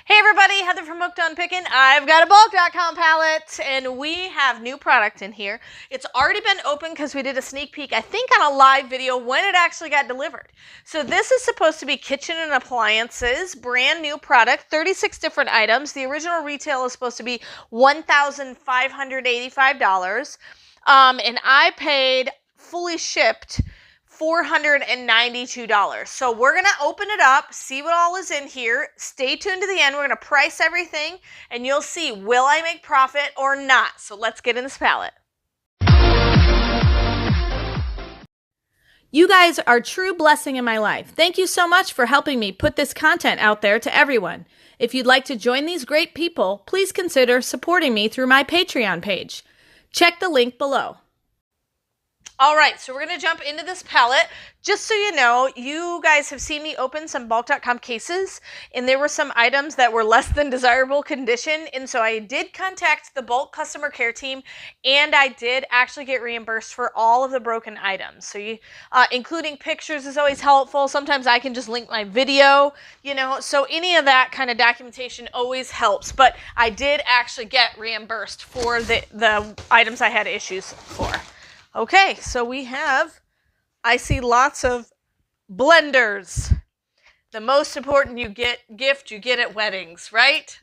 Hey everybody, Heather from Pickin. I've got a bulk.com pallet and we have new product in here. It's already been open because we did a sneak peek, I think on a live video when it actually got delivered. So this is supposed to be kitchen and appliances, brand new product, 36 different items. The original retail is supposed to be $1,585. And I paid fully shipped $492. So we're going to open it up, see what all is in here. Stay tuned to the end. We're going to price everything and you'll see, will I make profit or not? So let's get in this pallet. You guys are a true blessing in my life. Thank you so much for helping me put this content out there to everyone. If you'd like to join these great people, please consider supporting me through my Patreon page. Check the link below. All right, so we're going to jump into this pallet. Just so you know, you guys have seen me open some bulk.com cases, and there were some items that were less than desirable condition, and so I did contact the bulk customer care team, and I did actually get reimbursed for all of the broken items. So including pictures is always helpful. Sometimes I can just link my video, so any of that kind of documentation always helps, but I did actually get reimbursed for the items I had issues for. Okay, so I see lots of blenders. The most important gift you get at weddings, right?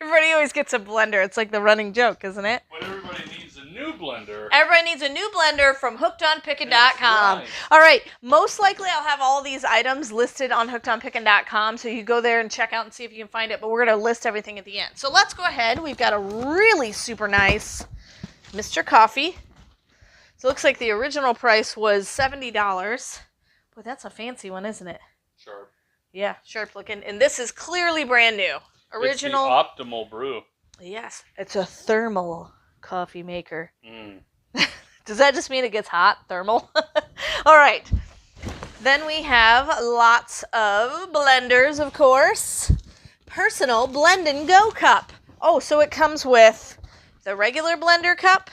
Everybody always gets a blender. It's like the running joke, isn't it? But everybody needs a new blender. Everybody needs a new blender from hookedonpickin.com. Right. All right, most likely I'll have all these items listed on hookedonpickin.com, so you go there and check out and see if you can find it, but we're going to list everything at the end. So let's go ahead. We've got a really super nice Mr. Coffee. So it looks like the original price was $70. Boy, that's a fancy one, isn't it? Sharp. Yeah, sharp looking. And this is clearly brand new. Original. It's the optimal brew. Yes, it's a thermal coffee maker. Mm. Does that just mean it gets hot? Thermal? All right. Then we have lots of blenders, of course. Personal blend and go cup. Oh, so it comes with the regular blender cup.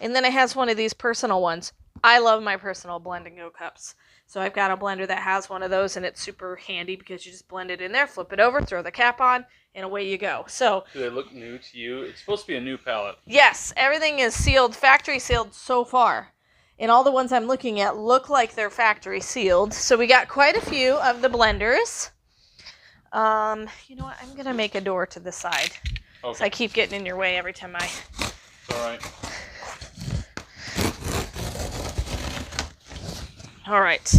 And then it has one of these personal ones. I love my personal blend and go cups. So I've got a blender that has one of those, and it's super handy because you just blend it in there, flip it over, throw the cap on, and away you go. So do they look new to you? It's supposed to be a new pallet. Yes, everything is sealed, factory sealed so far. And all the ones I'm looking at look like they're factory sealed. So we got quite a few of the blenders. You know what? I'm going to make a door to the side. Okay. So I keep getting in your way every time I... All right. All right.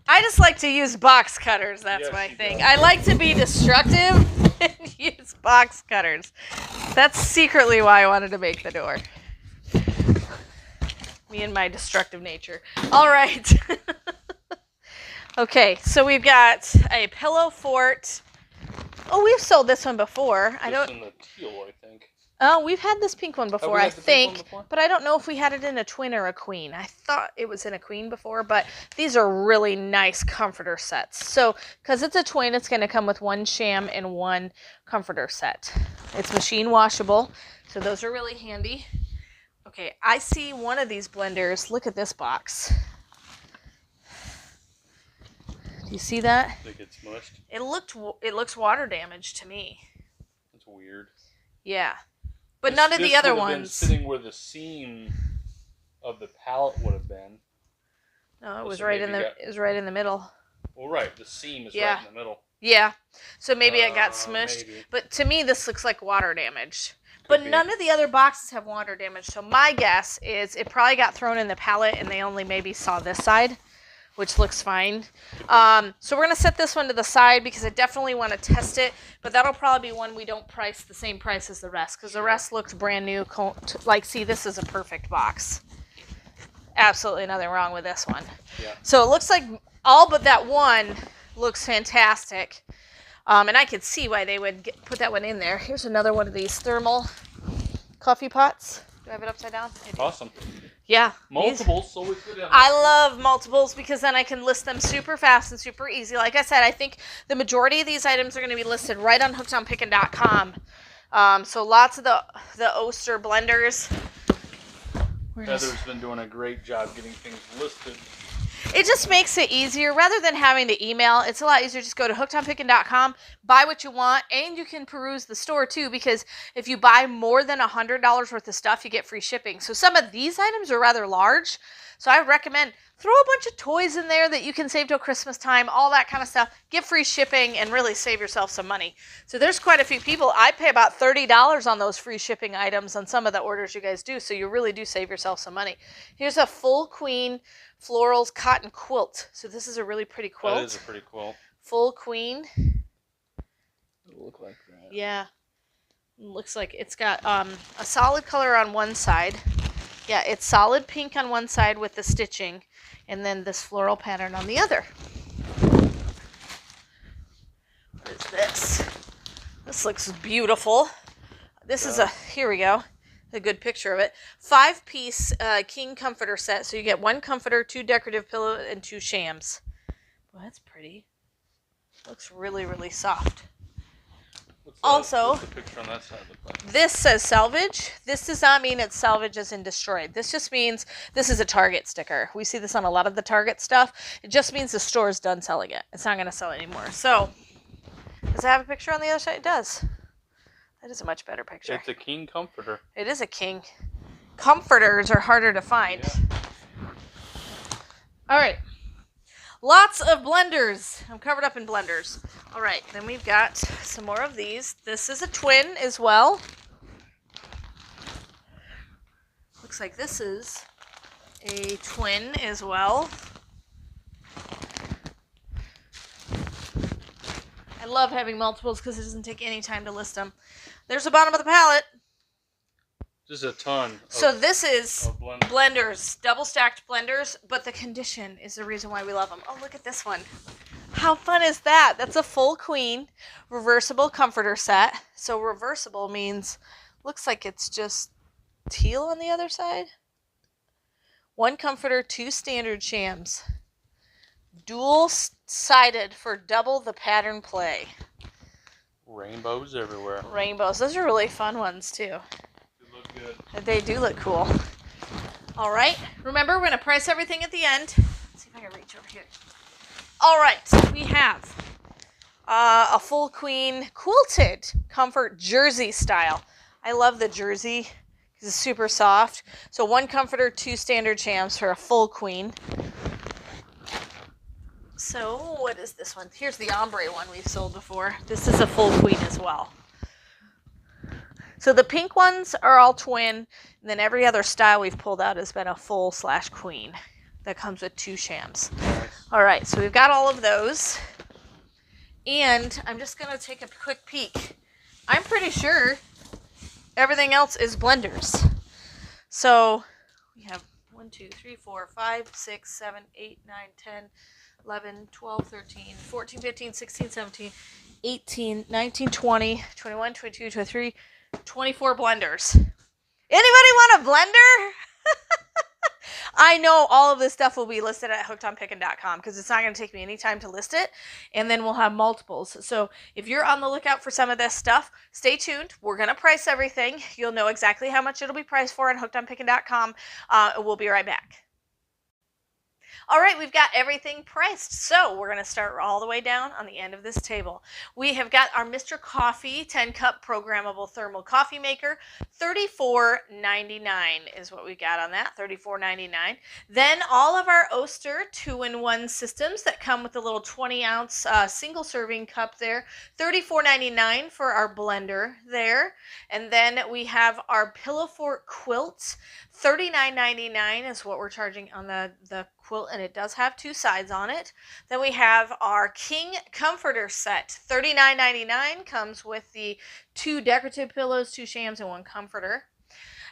I just like to use box cutters. That's my thing. I like to be destructive and use box cutters. That's secretly why I wanted to make the door. Me and my destructive nature. All right. Okay, so we've got a pillow fort. Oh, we've sold this one before. In the teal, I think. Oh, we've had this pink one before, I think, but I don't know if we had it in a twin or a queen. I thought it was in a queen before, but these are really nice comforter sets. So, because it's a twin, it's going to come with one sham and one comforter set. It's machine washable, so those are really handy. Okay, I see one of these blenders. Look at this box. Do you see that? I think it's mushed. It looks water damaged to me. That's weird. Yeah. But none of the other ones. Sitting where the seam of the pallet would have been. No, it was right in the middle. Well, right, the seam is right in the middle. Yeah, so maybe it got smushed. Maybe. But to me, this looks like water damage. But none of the other boxes have water damage. So my guess is it probably got thrown in the pallet, and they only maybe saw this side, which looks fine. So we're going to set this one to the side because I definitely want to test it, but that'll probably be one we don't price the same price as the rest because the rest looks brand new. Like, see, this is a perfect box. Absolutely nothing wrong with this one. Yeah. So it looks like all but that one looks fantastic, and I could see why they would put that one in there. Here's another one of these thermal coffee pots. Do I have it upside down? Awesome. Yeah. Multiples, so we could have... I love multiples because then I can list them super fast and super easy. Like I said, I think the majority of these items are going to be listed right on hookedonpickin.com. So lots of the Oster blenders. Heather's been doing a great job getting things listed. It just makes it easier. Rather than having to email, it's a lot easier. Just go to hookedonpickin.com, buy what you want, and you can peruse the store too, because if you buy more than $100 worth of stuff, you get free shipping. So some of these items are rather large, so I recommend throw a bunch of toys in there that you can save till Christmas time, all that kind of stuff, get free shipping, and really save yourself some money. So there's quite a few people. I pay about $30 on those free shipping items on some of the orders you guys do, so you really do save yourself some money. Here's a full queen florals cotton quilt. So this is a really pretty quilt. That is a pretty quilt. Full queen. It'll look like that. Yeah. Looks like it's got a solid color on one side. Yeah, it's solid pink on one side with the stitching, and then this floral pattern on the other. What is this? This looks beautiful. This is here we go, a good picture of it. 5-piece king comforter set. So you get 1 comforter, 2 decorative pillows, and 2 shams. Well, that's pretty. Looks really, really soft. What's the picture on that side look like? This says salvage. This does not mean it's salvage as in destroyed. This just means this is a Target sticker. We see this on a lot of the Target stuff. It just means the store is done selling it. It's not going to sell it anymore. So, does it have a picture on the other side? It does. That is a much better picture. It's a king comforter. It is a king. Comforters are harder to find. Yeah. All right. Lots of blenders. I'm covered up in blenders. All right, then we've got some more of these. This is a twin as well. Looks like this is a twin as well. I love having multiples because it doesn't take any time to list them. There's the bottom of the pallet. Just a ton. So this is blenders, double stacked blenders, but the condition is the reason why we love them. Oh, look at this one. How fun is that? That's a full queen reversible comforter set. So reversible means, looks like it's just teal on the other side. 1 comforter, 2 standard shams. Dual sided for double the pattern play. Rainbows everywhere. Rainbows. Those are really fun ones too. Good. They do look cool. All right. Remember, we're going to price everything at the end. Let's see if I can reach over here. All right. We have a full queen quilted comfort jersey style. I love the jersey because it's super soft. So 1 comforter, 2 standard shams for a full queen. So what is this one? Here's the ombre one we've sold before. This is a full queen as well. So the pink ones are all twin, and then every other style we've pulled out has been a full/queen that comes with 2 shams. All right, so we've got all of those, and I'm just going to take a quick peek. I'm pretty sure everything else is blenders. So we have 1, 2, 3, 4, 5, 6, 7, 8, 9, 10, 11, 12, 13, 14, 15, 16, 17, 18, 19, 20, 21, 22, 23, 24 blenders. Anybody want a blender? I know all of this stuff will be listed at hookedonpickin.com because it's not going to take me any time to list it, and then we'll have multiples. So if you're on the lookout for some of this stuff, stay tuned. We're going to price everything. You'll know exactly how much it'll be priced for on hookedonpickin.com. We'll be right back. All right, we've got everything priced. So we're going to start all the way down on the end of this table. We have got our Mr. Coffee 10-cup programmable thermal coffee maker. $34.99 is what we got on that, $34.99. Then all of our Oster 2-in-1 systems that come with a little 20-ounce single-serving cup there. $34.99 for our blender there. And then we have our Pillow Fort quilt. $39.99 is what we're charging on the quilt, and it does have 2 sides on it. Then we have our King Comforter set. $39.99 comes with the 2 decorative pillows, 2 shams, and 1 comforter.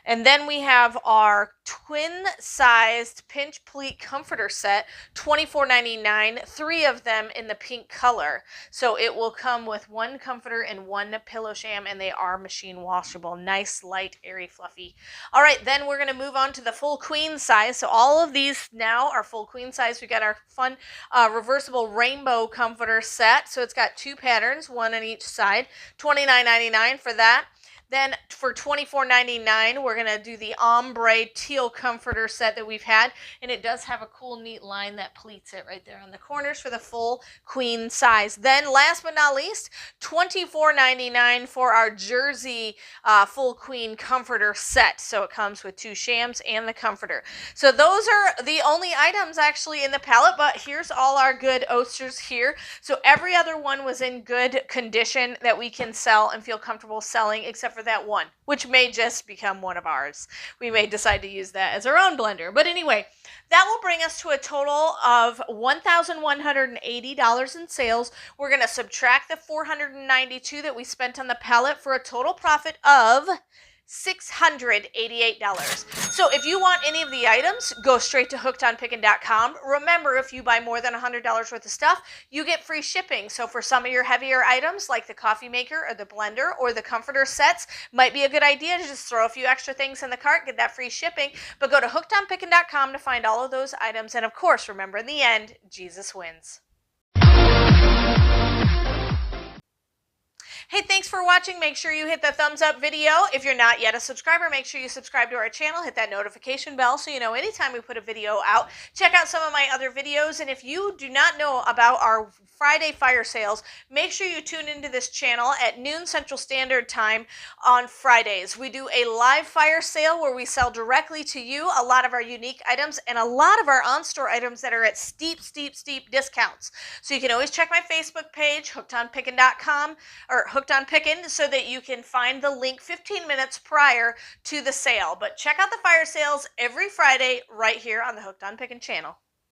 And then we have our twin-sized pinch pleat comforter set, $24.99, 3 of them in the pink color. So it will come with 1 comforter and 1 pillow sham, and they are machine washable. Nice, light, airy, fluffy. All right, then we're going to move on to the full queen size. So all of these now are full queen size. We got our fun reversible rainbow comforter set. So it's got 2 patterns, 1 on each side, $29.99 for that. Then for $24.99, we're going to do the ombre teal comforter set that we've had. And it does have a cool, neat line that pleats it right there on the corners for the full queen size. Then last but not least, $24.99 for our jersey full queen comforter set. So it comes with 2 shams and the comforter. So those are the only items actually in the pallet, but here's all our good oasters here. So every other one was in good condition that we can sell and feel comfortable selling, except for that one, which may just become one of ours. We may decide to use that as our own blender. But anyway, that will bring us to a total of $1,180 in sales. We're going to subtract the $492 that we spent on the pallet for a total profit of $688. So if you want any of the items, go straight to hookedonpickin.com. Remember, if you buy more than $100 worth of stuff, you get free shipping. So for some of your heavier items, like the coffee maker or the blender or the comforter sets, might be a good idea to just throw a few extra things in the cart, get that free shipping. But go to hookedonpickin.com to find all of those items. And of course, remember, in the end, Jesus wins. Hey, thanks for watching. Make sure you hit the thumbs up video. If you're not yet a subscriber, make sure you subscribe to our channel. Hit that notification bell so you know anytime we put a video out. Check out some of my other videos. And if you do not know about our Friday fire sales, make sure you tune into this channel at noon Central Standard Time on Fridays. We do a live fire sale where we sell directly to you a lot of our unique items and a lot of our on-store items that are at steep discounts. So you can always check my Facebook page, hookedonpickin.com, or Hooked on Pickin, so that you can find the link 15 minutes prior to the sale. But check out the fire sales every Friday right here on the Hooked on Pickin channel.